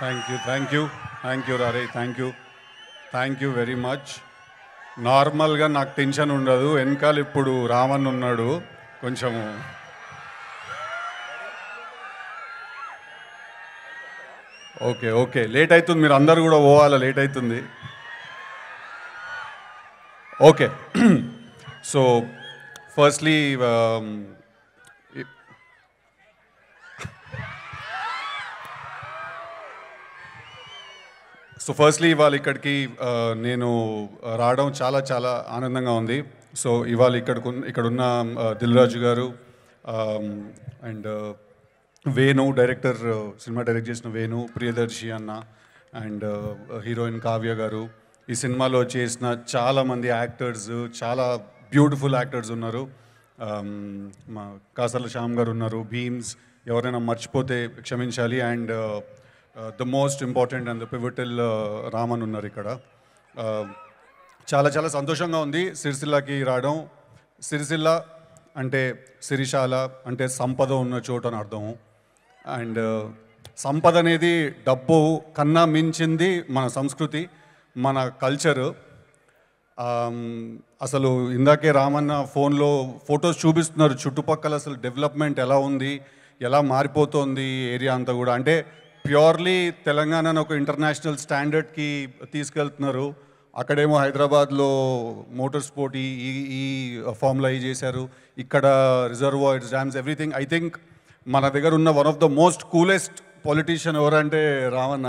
Thank you రారే, thank you very much. నార్మల్గా నాకు టెన్షన్ ఉండదు, వెనకాల ఇప్పుడు రామన్ ఉన్నాడు కొంచెము. ఓకే ఓకే, లేట్ అవుతుంది, మీరు అందరు కూడా పోవాలా, లేట్ అవుతుంది. ఓకే, సో ఫస్ట్లీ ఇవాళ ఇక్కడికి నేను రావడం చాలా చాలా ఆనందంగా ఉంది. సో ఇవాళ ఇక్కడున్న దిల్ రాజు గారు and Venu director, cinema direct చేసిన వేణు, ప్రియదర్శి అన్న అండ్ హీరోయిన్ కావ్య గారు, ఈ సినిమాలో చేసిన చాలామంది యాక్టర్స్, చాలా బ్యూటిఫుల్ యాక్టర్స్ ఉన్నారు. మా కాసర్ల శ్యామ్ గారు ఉన్నారు, భీమ్స్, ఎవరైనా మర్చిపోతే క్షమించాలి. And the most important and the pivotal Raman ఉన్నారు ఇక్కడ. చాలా చాలా సంతోషంగా ఉంది సిరిసిల్లకి రావడం. సిరిసిల్ల అంటే సిరిశాల అంటే సంపద ఉన్న చోటు అని అర్థం. అండ్ సంపద అనేది డబ్బు కన్నా మించింది మన సంస్కృతి, మన కల్చరు. అసలు ఇందాకే రామన్న ఫోన్లో ఫొటోస్ చూపిస్తున్నారు, చుట్టుపక్కల అసలు డెవలప్మెంట్ ఎలా ఉంది, ఎలా మారిపోతుంది ఏరియా అంతా కూడా. అంటే ప్యూర్లీ తెలంగాణను ఒక ఇంటర్నేషనల్ స్టాండర్డ్కి తీసుకెళ్తున్నారు. అక్కడేమో హైదరాబాద్లో మోటార్ స్పోర్ట్ ఈ ఫార్ములా చేశారు, ఇక్కడ reservoirs, dams, everything. I think మన దగ్గర ఉన్న one of the most coolest politician ఎవరంటే రామన్న.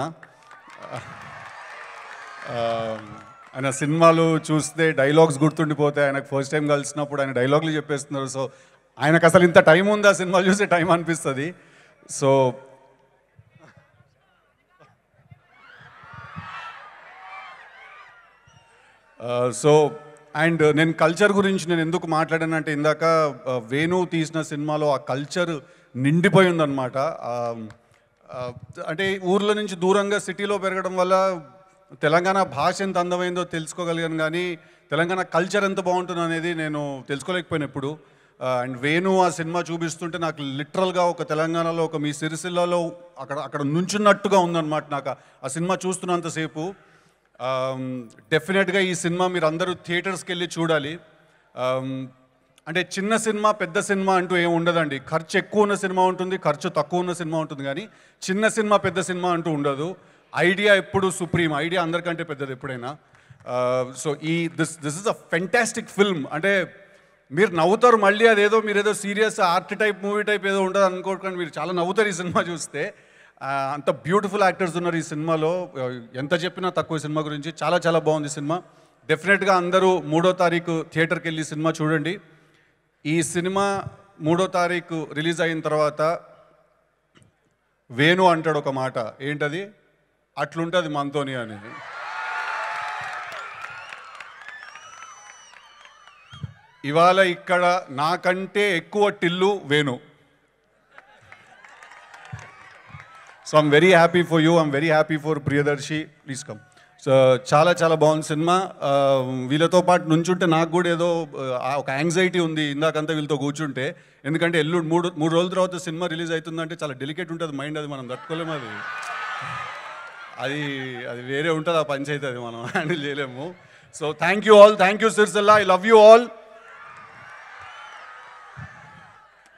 ఆయన సినిమాలు చూస్తే డైలాగ్స్ గుర్తుండిపోతే, ఆయనకు ఫస్ట్ టైం కలిసినప్పుడు ఆయన డైలాగులు చెప్పేస్తున్నారు. సో ఆయనకు అసలు ఇంత టైం ఉందా సినిమాలు చూసే టైం అనిపిస్తుంది. సో అండ్ నేను కల్చర్ గురించి నేను ఎందుకు మాట్లాడానంటే, ఇందాక వేణు తీసిన సినిమాలో ఆ కల్చర్ నిండిపోయి ఉందన్నమాట. అంటే ఊర్ల నుంచి దూరంగా సిటీలో పెరగడం వల్ల తెలంగాణ భాష ఎంత అందమైందో తెలుసుకోగలిగాను, కానీ తెలంగాణ కల్చర్ ఎంత బాగుంటుందో అనేది నేను తెలుసుకోలేకపోయాను ఎప్పుడు. అండ్ వేణు ఆ సినిమా చూపిస్తుంటే నాకు లిటరల్గా ఒక తెలంగాణలో, ఒక మీ సిరిసిల్లలో అక్కడ నుంచున్నట్టుగా ఉందన్నమాట నాకు ఆ సినిమా చూస్తున్నంతసేపు. డెఫినెట్గా ఈ సినిమా మీరు అందరూ థియేటర్స్కి వెళ్ళి చూడాలి. అంటే చిన్న సినిమా పెద్ద సినిమా అంటూ ఏమి ఉండదండి. ఖర్చు ఎక్కువ ఉన్న సినిమా ఉంటుంది, ఖర్చు తక్కువ ఉన్న సినిమా ఉంటుంది, కానీ చిన్న సినిమా పెద్ద సినిమా అంటూ ఉండదు. ఐడియా ఎప్పుడు సుప్రీం, ఐడియా అందరికంటే పెద్దది ఎప్పుడైనా. So this is a fantastic film. అంటే మీరు నవ్వుతారు, మళ్ళీ అదేదో మీరేదో serious art type movie type ఏదో ఉంటుంది అనుకోకండి, మీరు చాలా నవ్వుతారు ఈ సినిమా చూస్తే. అంత బ్యూటిఫుల్ యాక్టర్స్ ఉన్నారు ఈ సినిమాలో. ఎంత చెప్పినా తక్కువ సినిమా గురించి. చాలా చాలా బాగుంది సినిమా. డెఫినెట్గా అందరూ 3వ తారీఖు థియేటర్కి వెళ్ళి సినిమా చూడండి. ఈ సినిమా 3వ తారీఖు రిలీజ్ అయిన తర్వాత వేణు అంటాడు ఒక మాట, ఏంటది, అట్లుంటుంది మనతోని అని. ఇవాళ ఇక్కడ నాకంటే ఎక్కువ Tillu Venu. So I'm very happy for you, I'm very happy for Priyadarshi, please come. So చాలా చాలా బాగుంది సినిమా. వీళ్ళతో పాటు నుంచుంటే నాకు కూడా ఏదో ఒక యాంగ్జైటీ ఉంది ఇందాకంతా వీళ్ళతో కూర్చుంటే. ఎందుకంటే ఎల్లుండి మూడు రోజుల తర్వాత సినిమా రిలీజ్ అవుతుందంటే చాలా డెలికేట్ ఉంటుంది మైండ్, అది మనం తట్టుకోలేము. అది వేరే ఉంటుంది ఆ పంచాయతీ, అది మనం హ్యాండిల్ చేయలేము. So thank you all, thank you Sircilla, I love you all,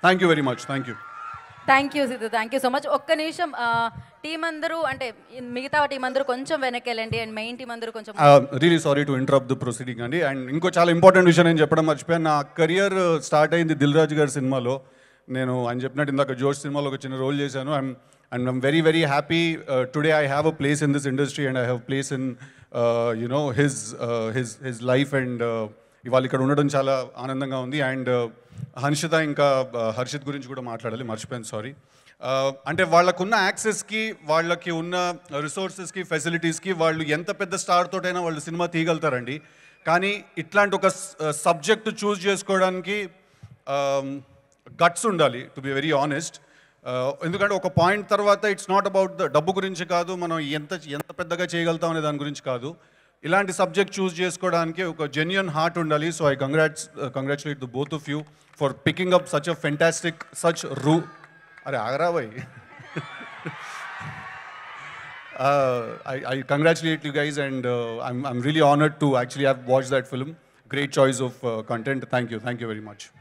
thank you very much. Thank you Siddhu, thank you so much. ఒక్క నిమిషం, టీం అందరూ అంటే మిగతా టీం అందరూ కొంచెం వెనక్కి వెళ్ళండి, అండ్ మెయిన్ టీం అందరూ కొంచెం. Really sorry to interrupt the proceeding అండి. అండ్ ఇంకో చాలా ఇంపార్టెంట్ విషయం నేను చెప్పడం మర్చిపోయాను. నా కెరియర్ స్టార్ట్ అయింది దిల్ రాజు గారి సినిమాలో. నేను ఆయన చెప్పినట్టు ఇందాక జోష్ సినిమాలో ఒక చిన్న రోల్ చేశాను. I'm very very happy. Today I have a place in this industry and I have a place in his life, and ఇవాళ ఇక్కడ ఉండడం చాలా ఆనందంగా ఉంది. అండ్ హన్షిత ఇంకా హర్షిత్ గురించి కూడా మాట్లాడాలి, మర్చిపోయాను, సారీ. అంటే వాళ్ళకున్న యాక్సెస్కి, వాళ్ళకి ఉన్న రిసోర్సెస్కి, ఫెసిలిటీస్కి వాళ్ళు ఎంత పెద్ద స్టార్ తోటైనా వాళ్ళు సినిమా తీయగలుగుతారండి. కానీ ఇట్లాంటి ఒక సబ్జెక్ట్ చూస్ చేసుకోవడానికి గట్స్ ఉండాలి, టు బి వెరీ ఆనెస్ట్. ఎందుకంటే ఒక పాయింట్ తర్వాత ఇట్స్ నాట్ అబౌట్ ద డబ్బు గురించి కాదు, మనం ఎంత పెద్దగా చేయగలుగుతాం అనే దాని గురించి కాదు. ఇలాంటి సబ్జెక్ట్ చూస్ చేసుకోవడానికి ఒక జెన్యూన్ హార్ట్ ఉండాలి. So I congratulate the both of you for picking up such a fantastic, such అరే ఆగరా భాయ్, I congratulate you guys, and I'm really honored to actually have watched that film. Great choice of content. Thank you very much.